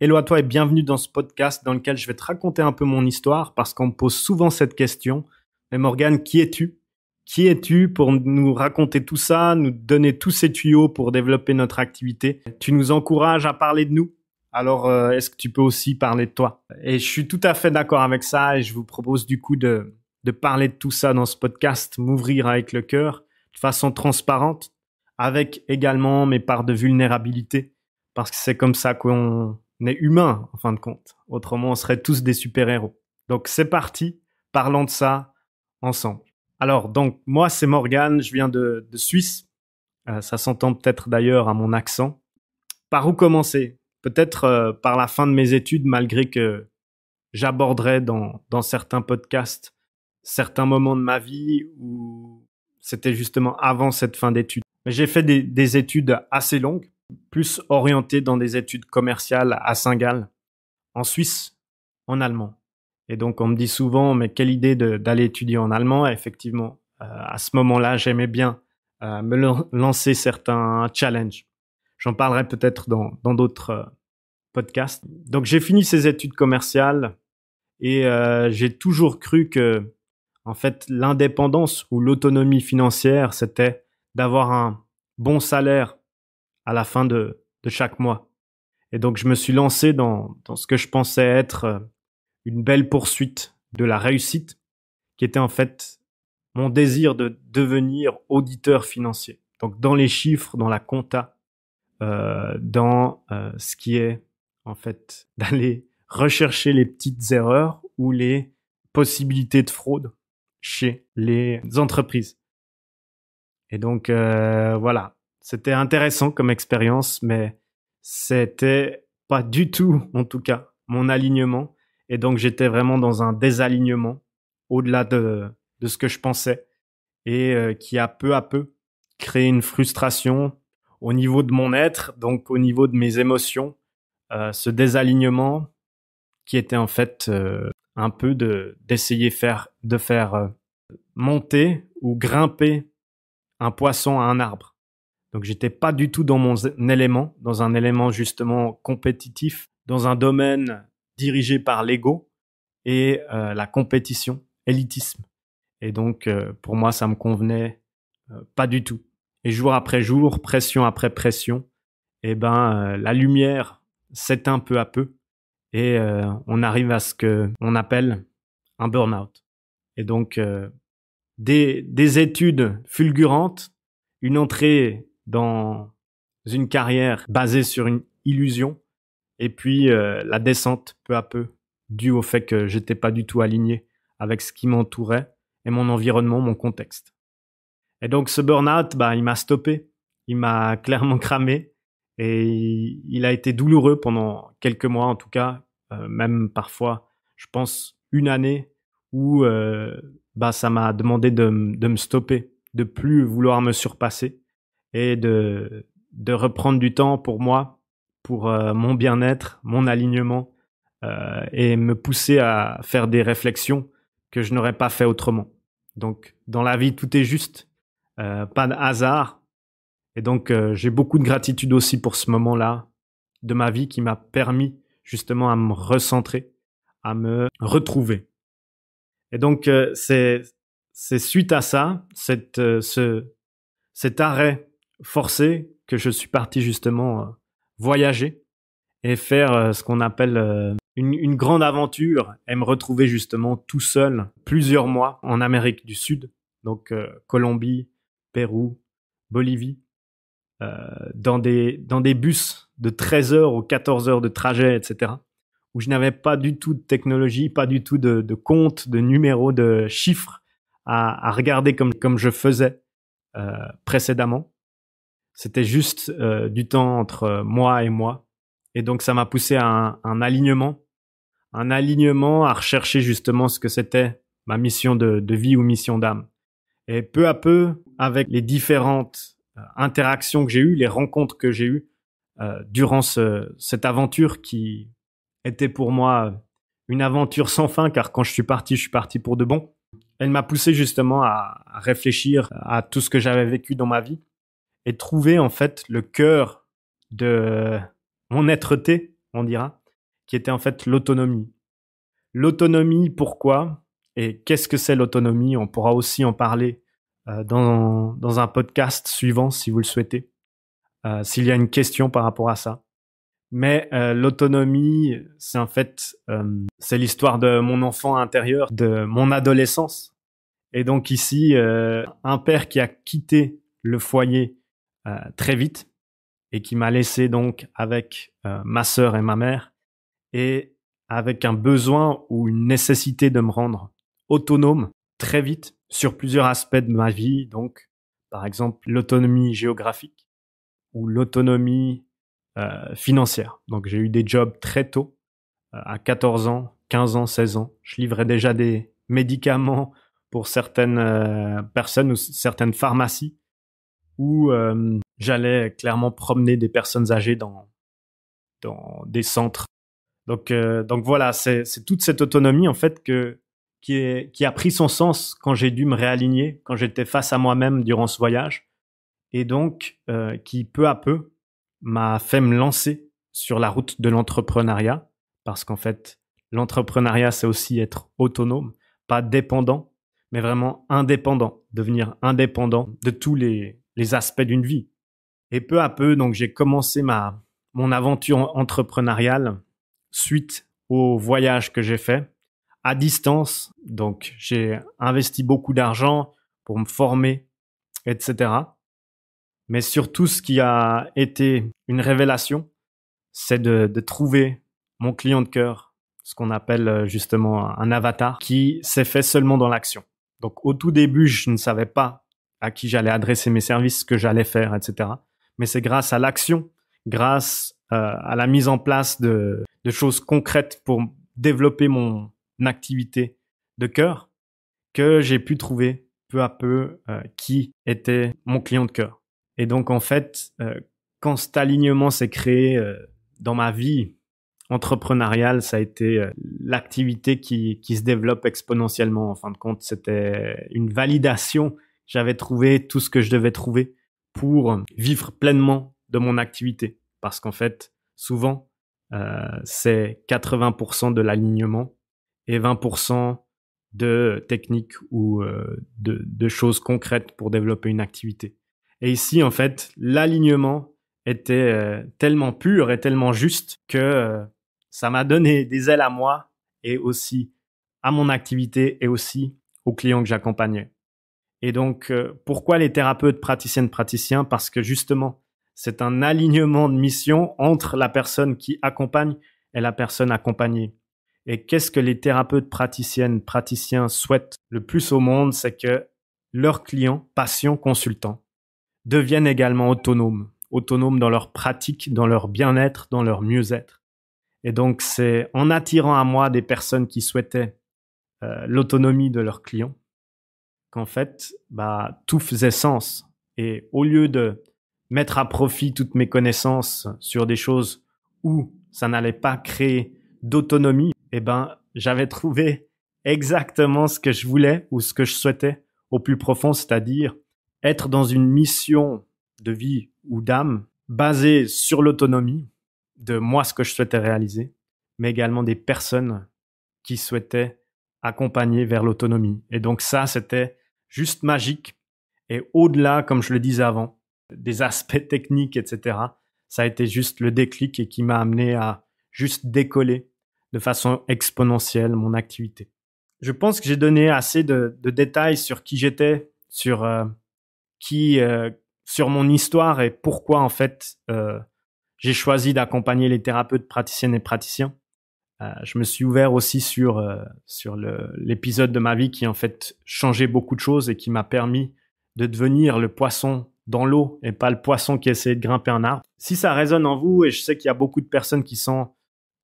Hello à toi et bienvenue dans ce podcast dans lequel je vais te raconter un peu mon histoire parce qu'on me pose souvent cette question. Mais Morgane, qui es-tu? Qui es-tu pour nous raconter tout ça, nous donner tous ces tuyaux pour développer notre activité? Tu nous encourages à parler de nous. Alors, est-ce que tu peux aussi parler de toi? Et je suis tout à fait d'accord avec ça et je vous propose du coup de parler de tout ça dans ce podcast, m'ouvrir avec le cœur, de façon transparente, avec également mes parts de vulnérabilité parce que c'est comme ça qu'on est humain, en fin de compte. Autrement, on serait tous des super-héros. Donc, c'est parti. Parlons de ça ensemble. Alors, donc, moi, c'est Morgane. Je viens de Suisse. Ça s'entend peut-être d'ailleurs à mon accent. Par où commencer? Peut-être par la fin de mes études, malgré que j'aborderai dans certains podcasts certains moments de ma vie où c'était justement avant cette fin d'études. Mais j'ai fait des études assez longues, plus orientées dans des études commerciales à Saint-Gall, en Suisse, en allemand. Et donc on me dit souvent, mais quelle idée d'aller étudier en allemand. Et effectivement, à ce moment-là, j'aimais bien me lancer certains challenges. J'en parlerai peut-être dans d'autres podcasts. Donc j'ai fini ces études commerciales et j'ai toujours cru que en fait, l'indépendance ou l'autonomie financière, c'était d'avoir un bon salaire à la fin de chaque mois. Et donc, je me suis lancé dans ce que je pensais être une belle poursuite de la réussite, qui était en fait mon désir de devenir auditeur financier. Donc, dans les chiffres, dans la compta, dans ce qui est en fait d'aller rechercher les petites erreurs ou les possibilités de fraude chez les entreprises. Et donc voilà, c'était intéressant comme expérience, mais c'était pas du tout, en tout cas, mon alignement. Et donc j'étais vraiment dans un désalignement au-delà de ce que je pensais et qui a peu à peu créé une frustration au niveau de mon être, donc au niveau de mes émotions, ce désalignement qui était en fait un peu d'essayer de faire monter ou grimper un poisson à un arbre. Donc j'étais pas du tout dans mon élément, dans un élément justement compétitif, dans un domaine dirigé par l'ego et la compétition, élitisme. Et donc pour moi ça me convenait pas du tout. Et jour après jour, pression après pression, et ben la lumière s'éteint peu à peu et on arrive à ce que on appelle un burn-out. Et donc des études fulgurantes, une entrée dans une carrière basée sur une illusion, et puis la descente peu à peu, due au fait que j'étais pas du tout aligné avec ce qui m'entourait et mon environnement, mon contexte. Et donc ce burn-out, bah, il m'a stoppé, il m'a clairement cramé, et il a été douloureux pendant quelques mois en tout cas, même parfois, je pense, une année où bah, ça m'a demandé de me stopper, de plus vouloir me surpasser et de reprendre du temps pour moi, pour mon bien-être, mon alignement et me pousser à faire des réflexions que je n'aurais pas fait autrement. Donc, dans la vie, tout est juste, pas de hasard. Et donc, j'ai beaucoup de gratitude aussi pour ce moment-là de ma vie qui m'a permis justement à me recentrer, à me retrouver. Et donc, c'est suite à ça, cet arrêt forcé que je suis parti justement voyager et faire ce qu'on appelle une grande aventure et me retrouver justement tout seul plusieurs mois en Amérique du Sud, donc Colombie, Pérou, Bolivie, dans des bus de 13 heures ou 14 heures de trajet, etc., où je n'avais pas du tout de technologie, pas du tout de compte, de numéros, de chiffres à regarder comme je faisais précédemment. C'était juste du temps entre moi et moi. Et donc, ça m'a poussé à un alignement à rechercher justement ce que c'était ma mission de vie ou mission d'âme. Et peu à peu, avec les différentes interactions que j'ai eues, les rencontres que j'ai eues durant cette aventure qui était pour moi une aventure sans fin, car quand je suis parti pour de bon. Elle m'a poussé justement à réfléchir à tout ce que j'avais vécu dans ma vie et trouver en fait le cœur de mon être-té, on dira, qui était en fait l'autonomie. L'autonomie, pourquoi? Et qu'est-ce que c'est l'autonomie? On pourra aussi en parler dans un podcast suivant si vous le souhaitez, s'il y a une question par rapport à ça. Mais l'autonomie, c'est en fait, c'est l'histoire de mon enfant intérieur, de mon adolescence. Et donc ici, un père qui a quitté le foyer très vite et qui m'a laissé donc avec ma sœur et ma mère, et avec un besoin ou une nécessité de me rendre autonome très vite sur plusieurs aspects de ma vie. Donc, par exemple, l'autonomie géographique ou l'autonomie financière. Donc, j'ai eu des jobs très tôt, à 14 ans, 15 ans, 16 ans. Je livrais déjà des médicaments pour certaines personnes ou certaines pharmacies où j'allais clairement promener des personnes âgées dans des centres. Donc voilà, c'est toute cette autonomie en fait qui a pris son sens quand j'ai dû me réaligner, quand j'étais face à moi-même durant ce voyage, et donc qui peu à peu m'a fait me lancer sur la route de l'entrepreneuriat, parce qu'en fait l'entrepreneuriat c'est aussi être autonome, pas dépendant, mais vraiment indépendant, devenir indépendant de tous les aspects d'une vie. Et peu à peu, donc j'ai commencé mon aventure entrepreneuriale suite au voyage que j'ai fait à distance. Donc, j'ai investi beaucoup d'argent pour me former, etc. Mais surtout, ce qui a été une révélation, c'est de trouver mon client de cœur, ce qu'on appelle justement un avatar, qui s'est fait seulement dans l'action. Donc, au tout début, je ne savais pas à qui j'allais adresser mes services, ce que j'allais faire, etc. Mais c'est grâce à l'action, grâce à la mise en place de choses concrètes pour développer mon activité de cœur, que j'ai pu trouver peu à peu qui était mon client de cœur. Et donc en fait, quand cet alignement s'est créé dans ma vie entrepreneuriale, ça a été l'activité qui se développe exponentiellement. En fin de compte, c'était une validation. J'avais trouvé tout ce que je devais trouver pour vivre pleinement de mon activité. Parce qu'en fait, souvent, c'est 80% de l'alignement et 20% de techniques ou de choses concrètes pour développer une activité. Et ici, en fait, l'alignement était tellement pur et tellement juste que ça m'a donné des ailes à moi et aussi à mon activité et aussi aux clients que j'accompagnais. Et donc, pourquoi les thérapeutes praticiennes praticiens? Parce que justement, c'est un alignement de mission entre la personne qui accompagne et la personne accompagnée. Et qu'est-ce que les thérapeutes praticiennes praticiens souhaitent le plus au monde? C'est que leurs clients, patients, consultants, deviennent également autonomes dans leur pratique, dans leur bien-être, dans leur mieux-être. Et donc, c'est en attirant à moi des personnes qui souhaitaient l'autonomie de leurs clients qu'en fait, tout faisait sens. Et au lieu de mettre à profit toutes mes connaissances sur des choses où ça n'allait pas créer d'autonomie, j'avais trouvé exactement ce que je voulais ou ce que je souhaitais au plus profond, c'est-à-dire être dans une mission de vie ou d'âme basée sur l'autonomie de moi, ce que je souhaitais réaliser, mais également des personnes qui souhaitaient accompagner vers l'autonomie. Et donc ça, c'était juste magique. Et au-delà, comme je le disais avant, des aspects techniques, etc., ça a été juste le déclic et qui m'a amené à juste décoller de façon exponentielle mon activité. Je pense que j'ai donné assez de détails sur qui j'étais, sur sur mon histoire et pourquoi en fait j'ai choisi d'accompagner les thérapeutes praticiennes et praticiens. Je me suis ouvert aussi sur l'épisode de ma vie qui en fait changeait beaucoup de choses et qui m'a permis de devenir le poisson dans l'eau et pas le poisson qui essayait de grimper un arbre. Si ça résonne en vous, et je sais qu'il y a beaucoup de personnes qui sont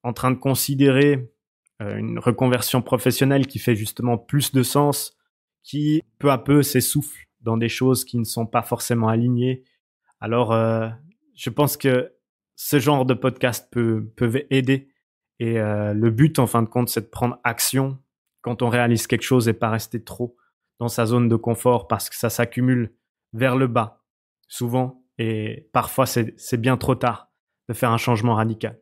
en train de considérer une reconversion professionnelle qui fait justement plus de sens, qui peu à peu s'essouffle dans des choses qui ne sont pas forcément alignées, alors je pense que ce genre de podcast peut aider. Et le but, en fin de compte, c'est de prendre action quand on réalise quelque chose et pas rester trop dans sa zone de confort parce que ça s'accumule vers le bas, souvent. Et parfois, c'est bien trop tard de faire un changement radical.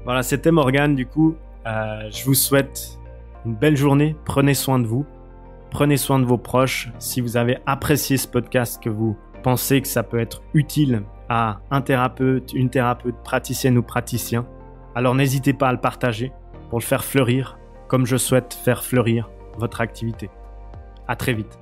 Voilà, c'était Morgane du coup. Je vous souhaite une belle journée. Prenez soin de vous. Prenez soin de vos proches. Si vous avez apprécié ce podcast, que vous pensez que ça peut être utile à un thérapeute, une thérapeute, praticienne ou praticien, alors n'hésitez pas à le partager pour le faire fleurir, comme je souhaite faire fleurir votre activité. À très vite.